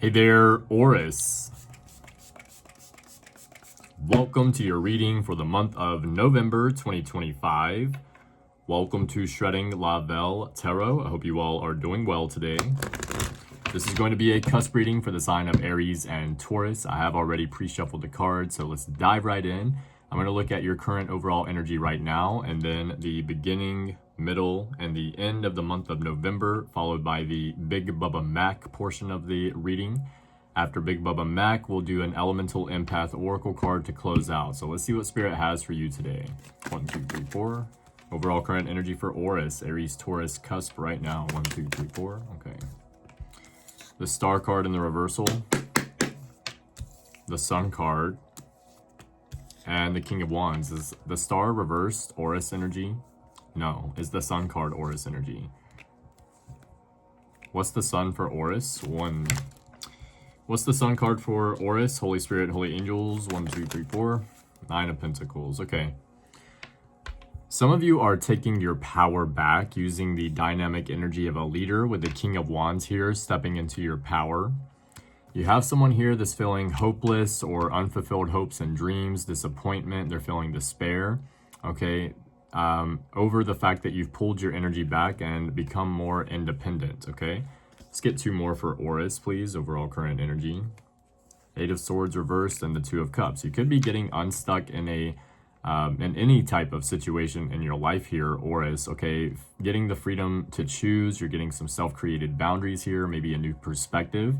Hey there, Aurus. Welcome to your reading for the month of November 2025. Welcome to Shredding La Belle Tarot. I hope you all are doing well today. This is going to be a cusp reading for the sign of Aries and Taurus. I have already pre-shuffled the cards, so let's dive right in. I'm going to look at your current overall energy right now, and then the beginning, middle, and the end of the month of November, followed by the Big Bubba Mac portion of the reading. After Big Bubba Mac, we'll do an Elemental Empath Oracle card to close out. So let's see what Spirit has for you today. 1, 2, 3, 4. Overall current energy for Aurus, Aries, Taurus, Cusp right now. 1, 2, 3, 4. Okay. The Star card in the reversal. The Sun card. And the King of Wands. Is the Star reversed Aurus energy? No. Is the Sun card Aurus energy? What's the Sun for Aurus? What's the Sun card for Aurus? Holy Spirit, Holy Angels. 1, 2, 3, 4. 9 of Pentacles. Okay. Some of you are taking your power back using the dynamic energy of a leader with the King of Wands here, stepping into your power. You have someone here that's feeling hopeless or unfulfilled hopes and dreams, disappointment. They're feeling despair, okay, over the fact that you've pulled your energy back and become more independent, okay? Let's get 2 more for Aurus, please. Overall current energy. 8 of Swords reversed and the 2 of Cups. You could be getting unstuck in any type of situation in your life here, Aurus, okay? Getting the freedom to choose. You're getting some self-created boundaries here, maybe a new perspective.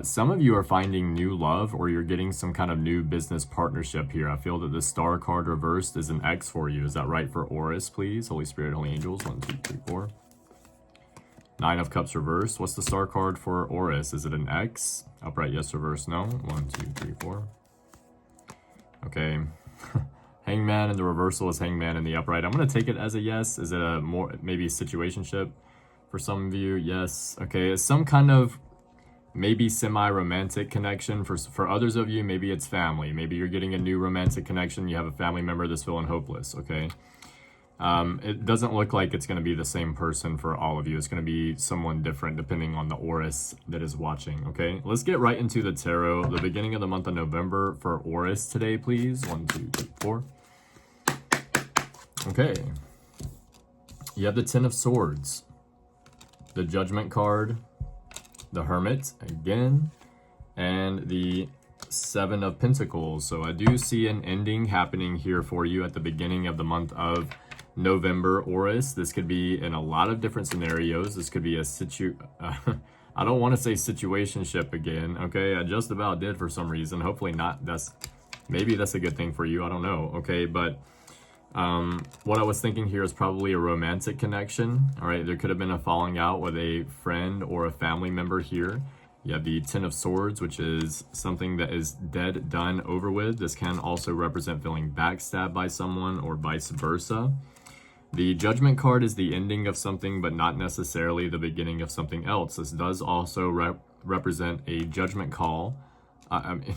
Some of you are finding new love, or you're getting some kind of new business partnership here. I feel that the Star card reversed is an X for you. Is that right for Aurus, please? Holy Spirit, Holy Angels. 1, 2, 3, 4. 9 of Cups reversed. What's the Star card for Aurus? Is it an X? Upright, yes. Reverse, no. 1, 2, 3, 4. Okay. Hangman in the reversal is Hangman in the upright. I'm going to take it as a yes. Is it a more, maybe situationship for some of you? Yes. Okay. It's some kind of maybe semi-romantic connection. For others of you, maybe it's family. Maybe you're getting a new romantic connection. You have a family member that's feeling hopeless, okay? It doesn't look like it's going to be the same person for all of you. It's going to be someone different depending on the Aurus that is watching, okay? Let's get right into the tarot. The beginning of the month of November for Aurus today, please. 1, 2, 3, 4. Okay. You have the 10 of Swords, the Judgment card, the Hermit again, and the 7 of Pentacles. So I do see an ending happening here for you at the beginning of the month of November, Aurus. This could be in a lot of different scenarios. This could be a I don't want to say situationship again, okay? I just about did for some reason. Hopefully not. Maybe that's a good thing for you. I don't know, okay? But what I was thinking here is probably a romantic connection. All right, there could have been a falling out with a friend or a family member here. You have the 10 of Swords, which is something that is dead, done, over with. This can also represent feeling backstabbed by someone or vice versa. The Judgment card is the ending of something, but not necessarily the beginning of something else. This does also represent a judgment call.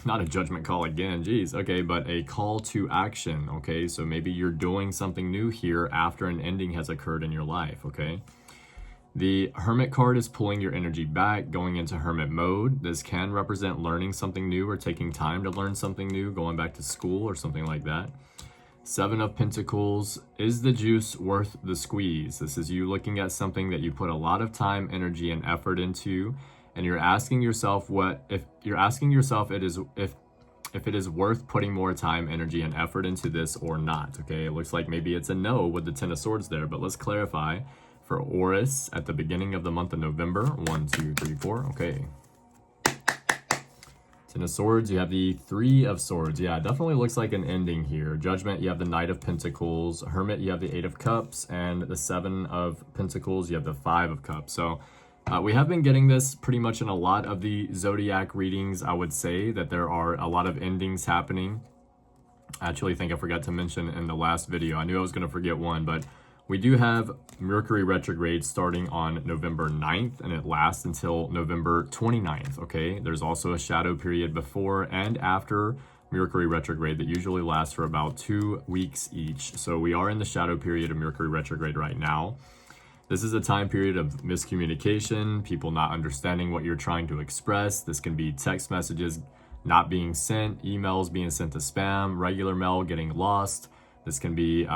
Not a judgment call again, geez, okay, but a call to action, okay? So maybe you're doing something new here after an ending has occurred in your life, okay? The Hermit card is pulling your energy back, going into Hermit mode. This can represent learning something new or taking time to learn something new, going back to school or something like that. 7 of Pentacles, is the juice worth the squeeze? This is you looking at something that you put a lot of time, energy, and effort into, and you're asking yourself if it is worth putting more time, energy, and effort into this or not, okay? It looks like maybe it's a no with the 10 of Swords there, but let's clarify for Aurus at the beginning of the month of November. 1, 2, 3, 4, okay. 10 of Swords, you have the 3 of Swords. Yeah, definitely looks like an ending here. Judgment, you have the Knight of Pentacles. Hermit, you have the 8 of Cups. And the 7 of Pentacles, you have the 5 of Cups. So we have been getting this pretty much in a lot of the Zodiac readings. I would say that there are a lot of endings happening. I actually think I forgot to mention in the last video. I knew I was going to forget one, but we do have Mercury retrograde starting on November 9th, and it lasts until November 29th, okay? There's also a shadow period before and after Mercury retrograde that usually lasts for about 2 weeks each. So we are in the shadow period of Mercury retrograde right now. This is a time period of miscommunication, people not understanding what you're trying to express. This can be text messages not being sent, emails being sent to spam, regular mail getting lost. This can be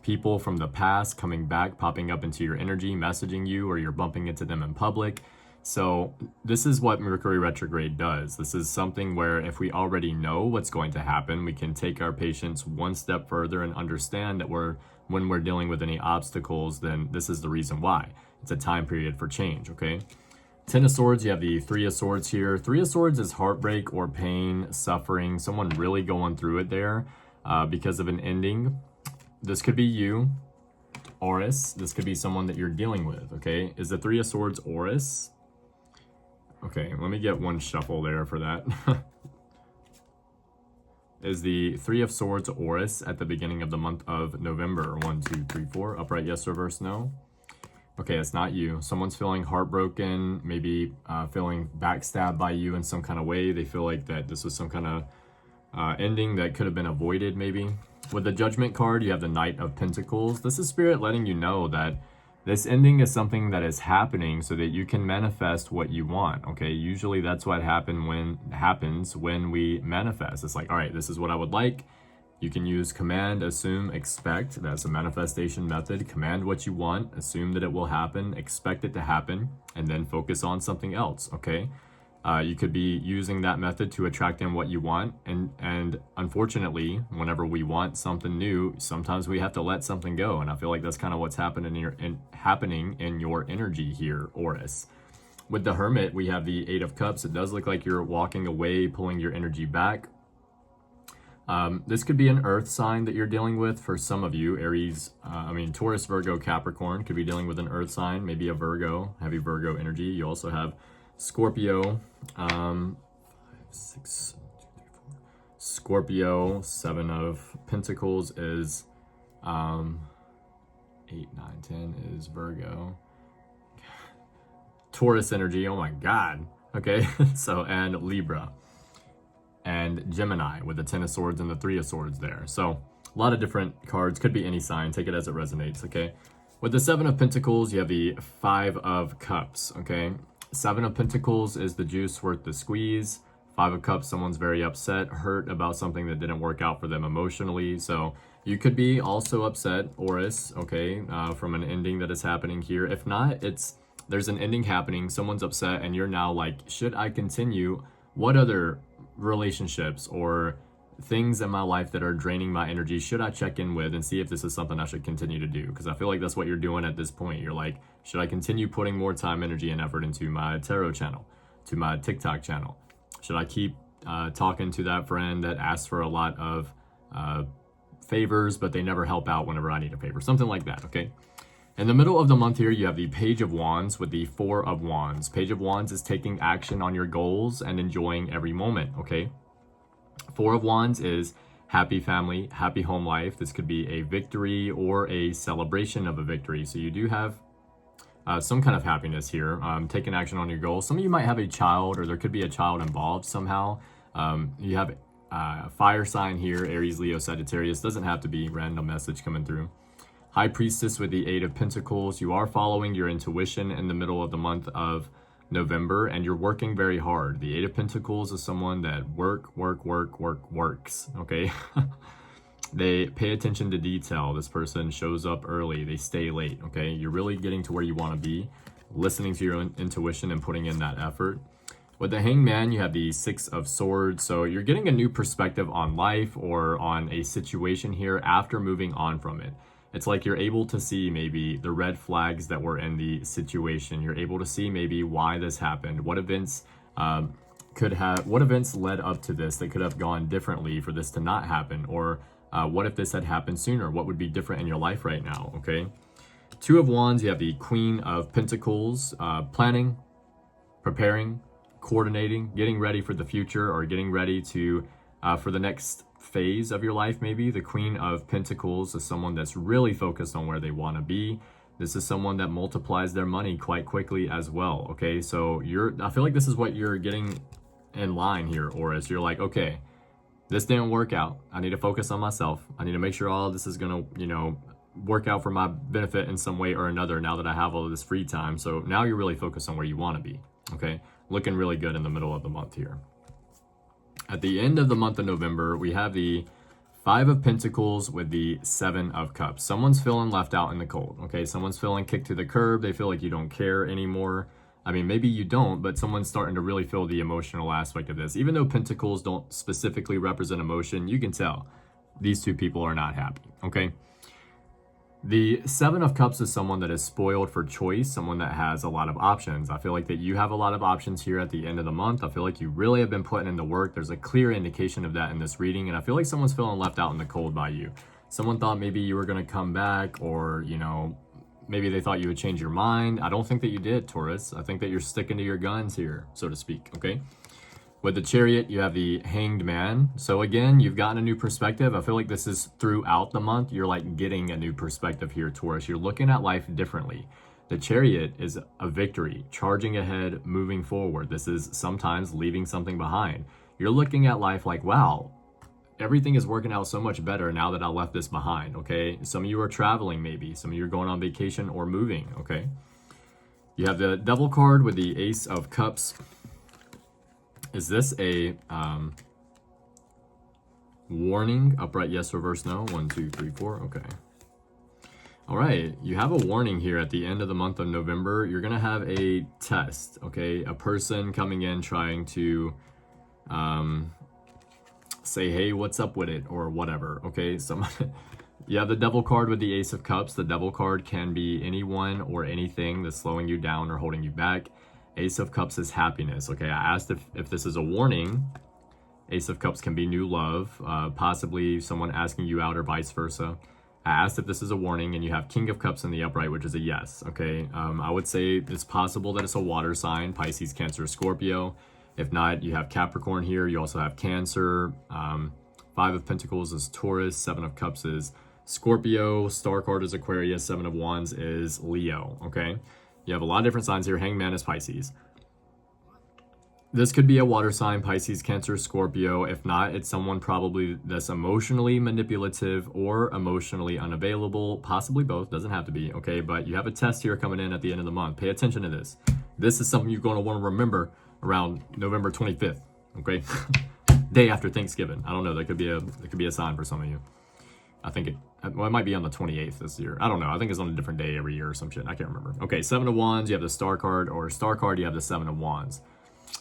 people from the past coming back, popping up into your energy, messaging you, or you're bumping into them in public. So this is what Mercury retrograde does. This is something where if we already know what's going to happen, we can take our patience one step further and understand that when we're dealing with any obstacles, then this is the reason why. It's a time period for change, okay? Ten of Swords, you have the Three of Swords here. Three of Swords is heartbreak or pain, suffering, someone really going through it there because of an ending. This could be you, Aurus. This could be someone that you're dealing with, okay? Is the Three of Swords Aurus? Okay, let me get one shuffle there for that. Is the Three of Swords Aurus at the beginning of the month of November? 1, 2, 3, 4. Upright, yes. Reverse, no. Okay, it's not you. Someone's feeling heartbroken, maybe feeling backstabbed by you in some kind of way. They feel like that this was some kind of ending that could have been avoided, maybe. With the Judgment card, you have the Knight of Pentacles. This is Spirit letting you know that this ending is something that is happening so that you can manifest what you want, okay? Usually that's what happens when we manifest. It's like, all right, this is what I would like. You can use command, assume, expect. That's a manifestation method. Command what you want, assume that it will happen, expect it to happen, and then focus on something else, okay? You could be using that method to attract in what you want. And unfortunately, whenever we want something new, sometimes we have to let something go. And I feel like that's kind of what's happening in your energy here, Aurus. With the Hermit, we have the Eight of Cups. It does look like you're walking away, pulling your energy back. This could be an earth sign that you're dealing with for some of you. Aries, Taurus, Virgo, Capricorn could be dealing with an earth sign, maybe a Virgo, heavy Virgo energy. You also have Scorpio, 5, 6, 2, 3, 4. Scorpio, Seven of Pentacles is 8, 9, 10 is Virgo. Taurus energy, oh my God. Okay, so, and Libra. And Gemini with the Ten of Swords and the Three of Swords there. So a lot of different cards, could be any sign, take it as it resonates, okay? With the Seven of Pentacles, you have the Five of Cups, okay? Seven of Pentacles is the juice worth the squeeze. Five of Cups, someone's very upset, hurt about something that didn't work out for them emotionally. So you could be also upset, Aurus, okay, from an ending that is happening here. If not, there's an ending happening, someone's upset, and you're now like, should I continue? What other relationships or things in my life that are draining my energy should I check in with and see if this is something I should continue to do? Because I feel like that's what you're doing at this point. You're like, should I continue putting more time, energy, and effort into my tarot channel, to my TikTok channel? Should I keep talking to that friend that asks for a lot of favors, but they never help out whenever I need a favor? Something like that, okay? In the middle of the month here, you have the Page of Wands with the Four of Wands. Page of Wands is taking action on your goals and enjoying every moment, okay? Four of Wands is happy family, happy home life. This could be a victory or a celebration of a victory. So you do have some kind of happiness here, taking action on your goals. Some of you might have a child, or there could be a child involved somehow. You have a fire sign here, Aries, Leo, Sagittarius. Doesn't have to be random message coming through. High Priestess with the Eight of Pentacles. You are following your intuition in the middle of the month of November, and you're working very hard. The Eight of Pentacles is someone that works, okay? They pay attention to detail. This person shows up early, they stay late, okay? You're really getting to where you want to be, listening to your own intuition and putting in that effort. With the Hangman, you have the Six of Swords. So you're getting a new perspective on life or on a situation here after moving on from it. It's like you're able to see maybe the red flags that were in the situation. You're able to see maybe why this happened, what events led up to this that could have gone differently for this to not happen, or what if this had happened sooner? What would be different in your life right now, okay? Two of Wands, you have the Queen of Pentacles, planning, preparing, coordinating, getting ready for the future, or getting ready to for the next phase of your life. Maybe the Queen of Pentacles is someone that's really focused on where they want to be. This is someone that multiplies their money quite quickly as well, okay? So I feel like this is what you're getting in line here, Aurus. You're like, okay, this didn't work out. I need to focus on myself. I need to make sure all of this is gonna, work out for my benefit in some way or another now that I have all of this free time. So now you're really focused on where you want to be, okay? Looking really good in the middle of the month here. At the end of the month of November, we have the 5 of Pentacles with the 7 of Cups. Someone's feeling left out in the cold, okay? Someone's feeling kicked to the curb. They feel like you don't care anymore. I mean, maybe you don't, but someone's starting to really feel the emotional aspect of this. Even though Pentacles don't specifically represent emotion, you can tell these two people are not happy, okay? The 7 of Cups is someone that is spoiled for choice, someone that has a lot of options. I feel like that you have a lot of options here at the end of the month. I feel like you really have been putting in the work. There's a clear indication of that in this reading, and I feel like someone's feeling left out in the cold by you. Someone thought maybe you were going to come back, or, you know, maybe they thought you would change your mind. I don't think that you did, Taurus. I think that you're sticking to your guns here, so to speak, okay? With the Chariot, you have the Hanged Man. So again, you've gotten a new perspective. I feel like this is throughout the month. You're like getting a new perspective here, Taurus. You're looking at life differently. The Chariot is a victory, charging ahead, moving forward. This is sometimes leaving something behind. You're looking at life like, wow, everything is working out so much better now that I left this behind, okay? Some of you are traveling maybe. Some of you are going on vacation or moving, okay? You have the Devil card with the Ace of Cups. Is this a warning? Upright, yes. Reverse, no. 1, 2, 3, 4. Okay. All right. You have a warning here at the end of the month of November. You're going to have a test, okay? A person coming in trying to say, hey, what's up with it, or whatever, okay? You have the Devil card with the Ace of Cups. The Devil card can be anyone or anything that's slowing you down or holding you back. Ace of Cups is happiness, okay? I asked if this is a warning. Ace of Cups can be new love, possibly someone asking you out or vice versa. I asked if this is a warning, and you have King of Cups in the upright, which is a yes, okay? I would say it's possible that it's a water sign, Pisces, Cancer, Scorpio. If not, you have Capricorn here. You also have Cancer. 5 of Pentacles is Taurus. 7 of Cups is Scorpio. Star card is Aquarius. 7 of Wands is Leo, okay? You have a lot of different signs here. Hangman is Pisces. This could be a water sign, Pisces, Cancer, Scorpio. If not, it's someone probably that's emotionally manipulative or emotionally unavailable. Possibly both. Doesn't have to be, okay? But you have a test here coming in at the end of the month. Pay attention to this. This is something you're going to want to remember around November 25th, okay? Day after Thanksgiving. I don't know. That could be a sign for some of you. I think it might be on the 28th this year. I don't know. I think it's on a different day every year or some shit. I can't remember. Okay, 7 of Wands, you have the Star card, or Star card, you have the 7 of Wands.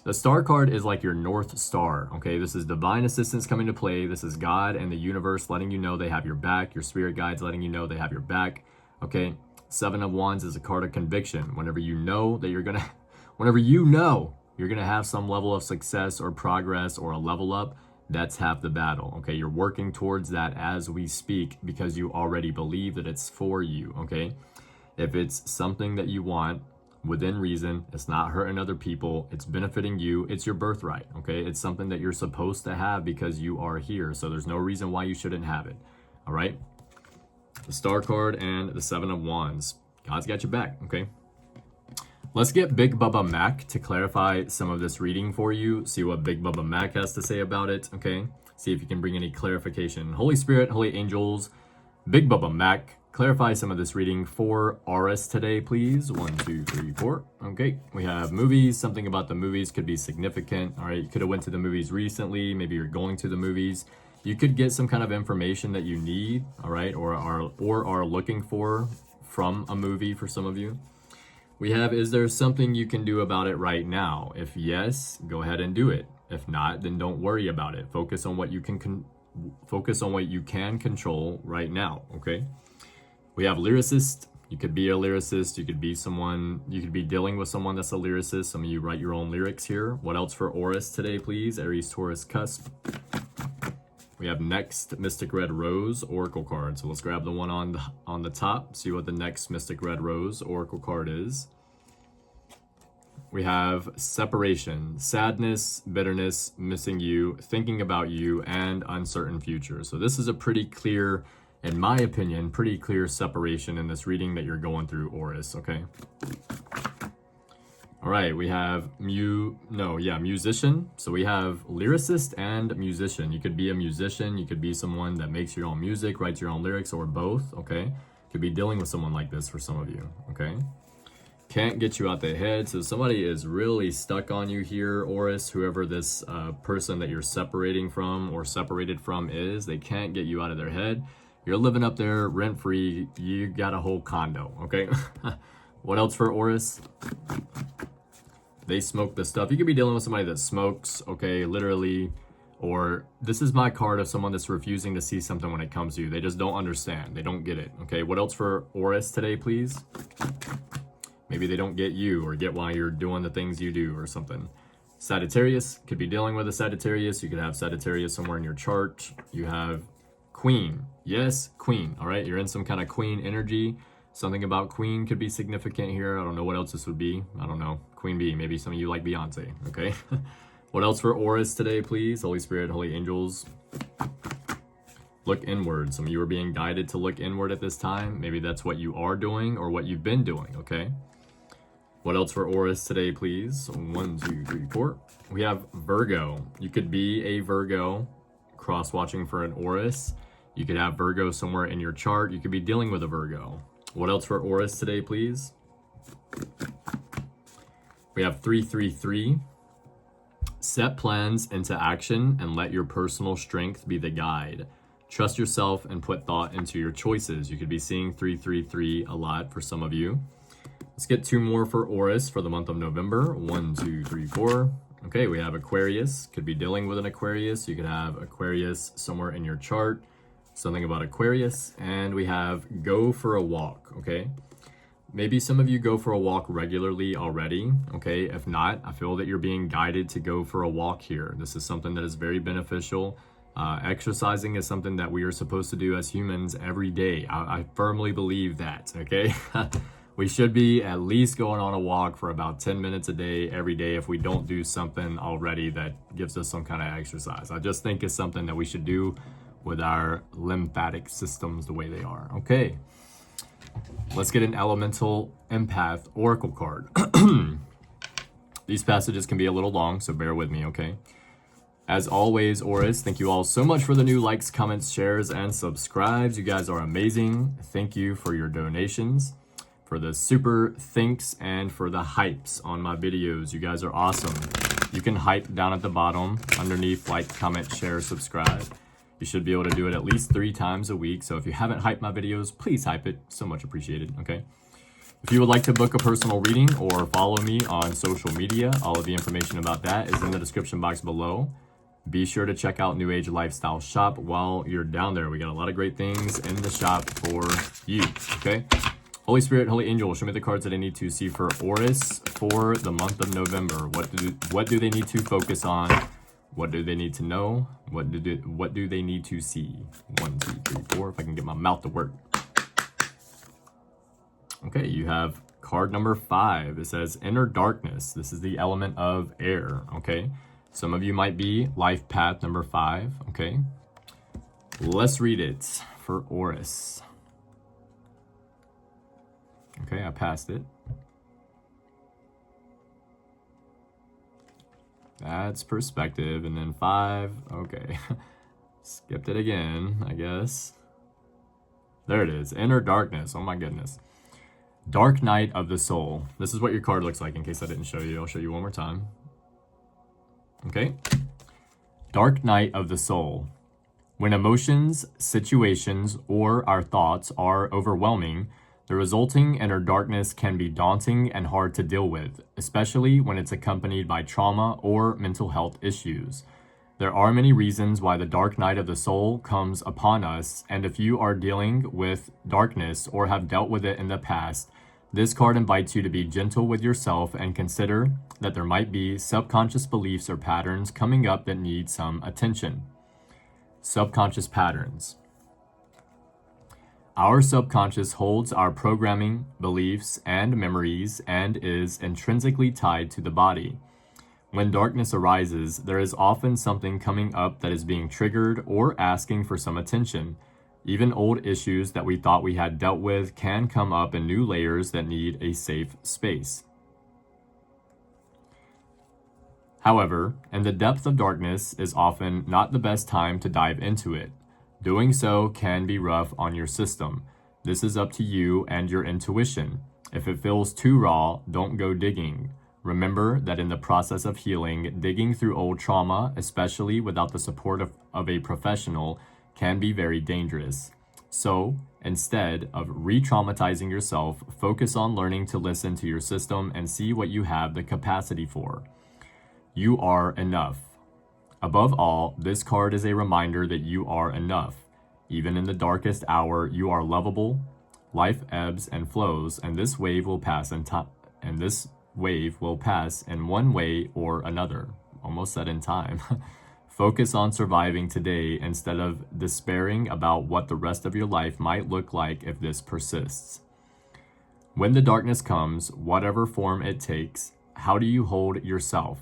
The Star card is like your North Star, okay? This is divine assistance coming to play. This is God and the universe letting you know they have your back. Your spirit guides letting you know they have your back, okay? 7 of Wands is a card of conviction. Whenever you know that you're gonna have some level of success or progress or a level up, that's half the battle, okay? You're working towards that as we speak because you already believe that it's for you, okay? If it's something that you want within reason, it's not hurting other people, it's benefiting you, it's your birthright, okay? It's something that you're supposed to have because you are here, so there's no reason why you shouldn't have it, all right? The Star card and the 7 of Wands. God's got your back, okay? Let's get Big Bubba Mac to clarify some of this reading for you. See what Big Bubba Mac has to say about it, okay? See if you can bring any clarification. Holy Spirit, Holy Angels, Big Bubba Mac, clarify some of this reading for Aurus today, please. 1, 2, 3, 4. Okay, we have movies. Something about the movies could be significant. All right, you could have went to the movies recently. Maybe you're going to the movies. You could get some kind of information that you need, all right, or are looking for from a movie for some of you. We have, is there something you can do about it right now? If yes, go ahead and do it. If not, then don't worry about it. Focus on what you can control right now, okay? We have lyricist. You could be a lyricist. You could be someone, you could be dealing with someone that's a lyricist. Some of you write your own lyrics here. What else for Aurus today, please? Aries, Taurus, Cusp. We have next Mystic Red Rose Oracle card. So let's grab the one on the top, see what the next Mystic Red Rose Oracle card is. We have separation, sadness, bitterness, missing you, thinking about you, and uncertain future. So this is a pretty clear, in my opinion, pretty clear separation in this reading that you're going through, Aurus, okay? All right, we have musician. So we have lyricist and musician. You could be a musician. You could be someone that makes your own music, writes your own lyrics, or both, okay? Could be dealing with someone like this for some of you, okay? Can't get you out the head. So somebody is really stuck on you here, Aurus, whoever this person that you're separating from or separated from is. They can't get you out of their head. You're living up there rent-free. You got a whole condo, okay? What else for Aurus? They smoke the stuff. You could be dealing with somebody that smokes, okay, literally. Or this is my card of someone that's refusing to see something when it comes to you. They just don't understand. They don't get it, okay? What else for Aurus today, please? Maybe they don't get you or get why you're doing the things you do or something. Sagittarius, could be dealing with a Sagittarius. You could have Sagittarius somewhere in your chart. You have Queen. Yes, Queen, all right? You're in some kind of Queen energy. Something about Queen could be significant here. I don't know what else this would be. I don't know. Queen Bee, maybe some of you like Beyonce, okay? What else for Aurus today, please? Holy Spirit, Holy Angels. Look inward. Some of you are being guided to look inward at this time. Maybe that's what you are doing or what you've been doing, okay? What else for Aurus today, please? 1, 2, 3, 4. We have Virgo. You could be a Virgo, cross-watching for an Aurus. You could have Virgo somewhere in your chart. You could be dealing with a Virgo. What else for Aurus today, please? We have 333. Set plans into action and let your personal strength be the guide. Trust yourself and put thought into your choices. You could be seeing 333 a lot for some of you. Let's get 2 more for Aurus for the month of November. 1, 2, 3, 4. Okay, we have Aquarius. Could be dealing with an Aquarius. You could have Aquarius somewhere in your chart. Something about Aquarius. And we have go for a walk, okay? Maybe some of you go for a walk regularly already, okay? If not, I feel that you're being guided to go for a walk here. This is something that is very beneficial. Exercising is something that we are supposed to do as humans every day. I firmly believe that, okay? We should be at least going on a walk for about 10 minutes a day, every day, if we don't do something already that gives us some kind of exercise. I just think it's something that we should do with our lymphatic systems the way they are, okay? Let's get an elemental empath oracle card. These passages can be a little long, so bear with me, okay? As always, Aurus, thank you all so much for the new likes, comments, shares, and subscribes. You guys are amazing. Thank you for your donations, for the super thanks, and for the hypes on my videos. You guys are awesome. You can hype down at the bottom, underneath, like, comment, share, subscribe. You should be able to do it at least 3 times a week. So if you haven't hyped my videos, please hype it. So much appreciated, okay? If you would like to book a personal reading or follow me on social media, all of the information about that is in the description box below. Be sure to check out New Age Lifestyle Shop while you're down there. We got a lot of great things in the shop for you, okay? Holy Spirit, Holy Angel, show me the cards that I need to see for Aurus for the month of November. What do they need to focus on? What do they need to know? What do they need to see? 1, 2, 3, 4. If I can get my mouth to work. Okay, you have card number 5. It says Inner Darkness. This is the element of air, okay? Some of you might be life path number 5, okay? Let's read it for Aurus. Okay, I passed it. That's perspective, and then 5, okay. Skipped it again, I guess. There it is, Inner Darkness, oh my goodness. Dark Night of the Soul. This is what your card looks like, in case I didn't show you. I'll show you one more time. Okay. Dark Night of the Soul. When emotions, situations, or our thoughts are overwhelming, the resulting inner darkness can be daunting and hard to deal with, especially when it's accompanied by trauma or mental health issues. There are many reasons why the dark night of the soul comes upon us, and if you are dealing with darkness or have dealt with it in the past, this card invites you to be gentle with yourself and consider that there might be subconscious beliefs or patterns coming up that need some attention. Subconscious patterns. Our subconscious holds our programming, beliefs, and memories and is intrinsically tied to the body. When darkness arises, there is often something coming up that is being triggered or asking for some attention. Even old issues that we thought we had dealt with can come up in new layers that need a safe space. However, in the depth of darkness is often not the best time to dive into it. Doing so can be rough on your system. This is up to you and your intuition. If it feels too raw, don't go digging. Remember that in the process of healing, digging through old trauma, especially without the support of a professional, can be very dangerous. So, instead of re-traumatizing yourself, focus on learning to listen to your system and see what you have the capacity for. You are enough. Above all, this card is a reminder that you are enough. Even in the darkest hour, you are lovable. Life ebbs and flows, and this wave will pass in one way or another. Almost said in time. Focus on surviving today instead of despairing about what the rest of your life might look like if this persists. When the darkness comes, whatever form it takes, how do you hold yourself?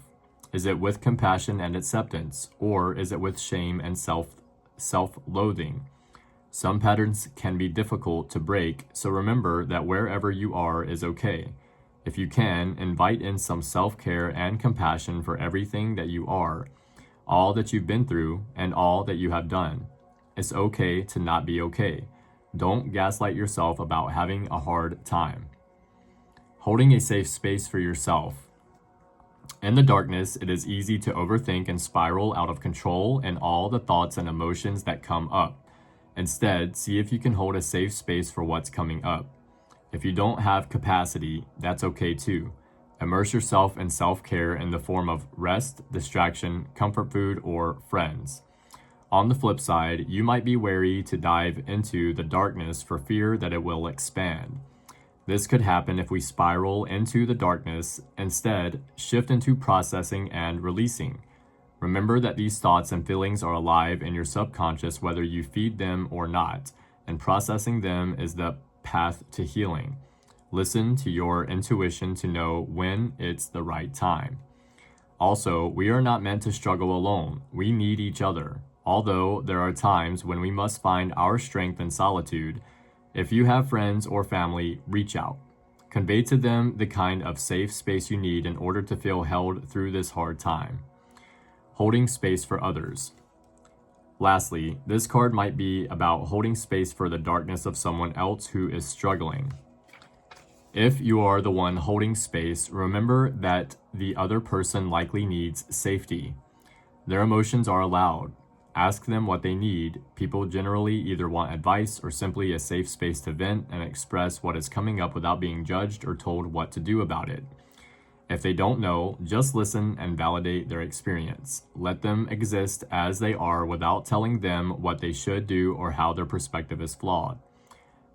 Is it with compassion and acceptance, or is it with shame and self-loathing? Some patterns can be difficult to break, so remember that wherever you are is okay. If you can, invite in some self-care and compassion for everything that you are, all that you've been through, and all that you have done. It's okay to not be okay. Don't gaslight yourself about having a hard time. Holding a safe space for yourself. In the darkness, it is easy to overthink and spiral out of control in all the thoughts and emotions that come up. Instead, see if you can hold a safe space for what's coming up. If you don't have capacity, that's okay too. Immerse yourself in self-care in the form of rest, distraction, comfort food, or friends. On the flip side, you might be wary to dive into the darkness for fear that it will expand. This could happen if we spiral into the darkness. Instead, shift into processing and releasing. Remember that these thoughts and feelings are alive in your subconscious whether you feed them or not, and processing them is the path to healing. Listen to your intuition to know when it's the right time. Also, we are not meant to struggle alone. We need each other. Although there are times when we must find our strength in solitude, if you have friends or family, reach out. Convey to them the kind of safe space you need in order to feel held through this hard time. Holding space for others. Lastly, this card might be about holding space for the darkness of someone else who is struggling. If you are the one holding space, remember that the other person likely needs safety. Their emotions are allowed. Ask them what they need. People generally either want advice or simply a safe space to vent and express what is coming up without being judged or told what to do about it. If they don't know, just listen and validate their experience. Let them exist as they are without telling them what they should do or how their perspective is flawed.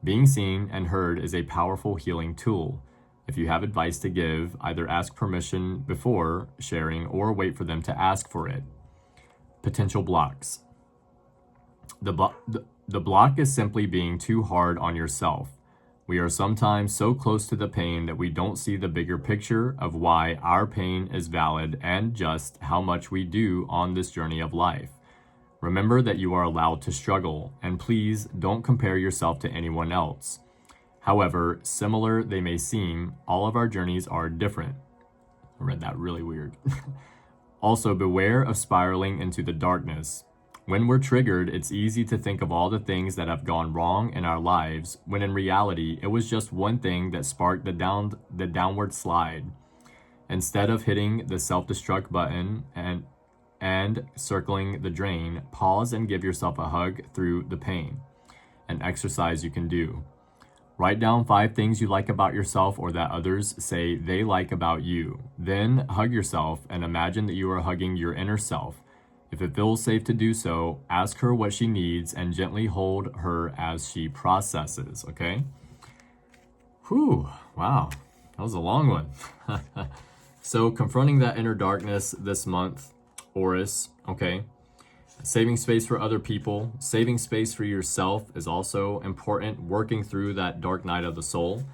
Being seen and heard is a powerful healing tool. If you have advice to give, either ask permission before sharing or wait for them to ask for it. Potential blocks. The block is simply being too hard on yourself. We are sometimes so close to the pain that we don't see the bigger picture of why our pain is valid and just how much we do on this journey of life. Remember that you are allowed to struggle, and please don't compare yourself to anyone else. However similar they may seem, all of our journeys are different. I read that really weird. Also, beware of spiraling into the darkness. When we're triggered, it's easy to think of all the things that have gone wrong in our lives, when in reality, it was just one thing that sparked the downward slide. Instead of hitting the self-destruct button and circling the drain, pause and give yourself a hug through the pain. An exercise you can do. Write down 5 things you like about yourself or that others say they like about you. Then hug yourself and imagine that you are hugging your inner self. If it feels safe to do so, ask her what she needs and gently hold her as she processes, okay? Whew, wow, that was a long one. So confronting that inner darkness this month, Aurus, okay? Saving space for other people, saving space for yourself is also important, working through that dark night of the soul.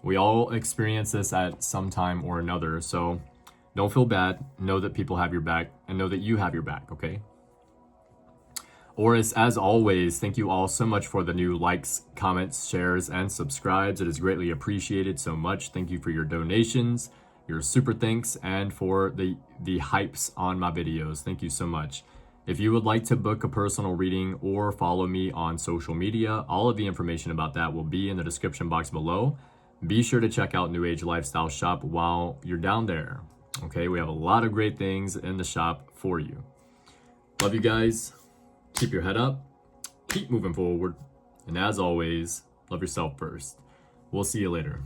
We all experience this at some time or another, so don't feel bad. Know that people have your back and know that you have your back, okay? Aurus, as always, thank you all so much for the new likes, comments, shares, and subscribes. It is greatly appreciated so much. Thank you for your donations, your super thanks, and for the hypes on my videos. Thank you so much. If you would like to book a personal reading or follow me on social media, all of the information about that will be in the description box below. Be sure to check out New Age Lifestyle Shop while you're down there. Okay, we have a lot of great things in the shop for you. Love you guys. Keep your head up. Keep moving forward. And as always, love yourself first. We'll see you later.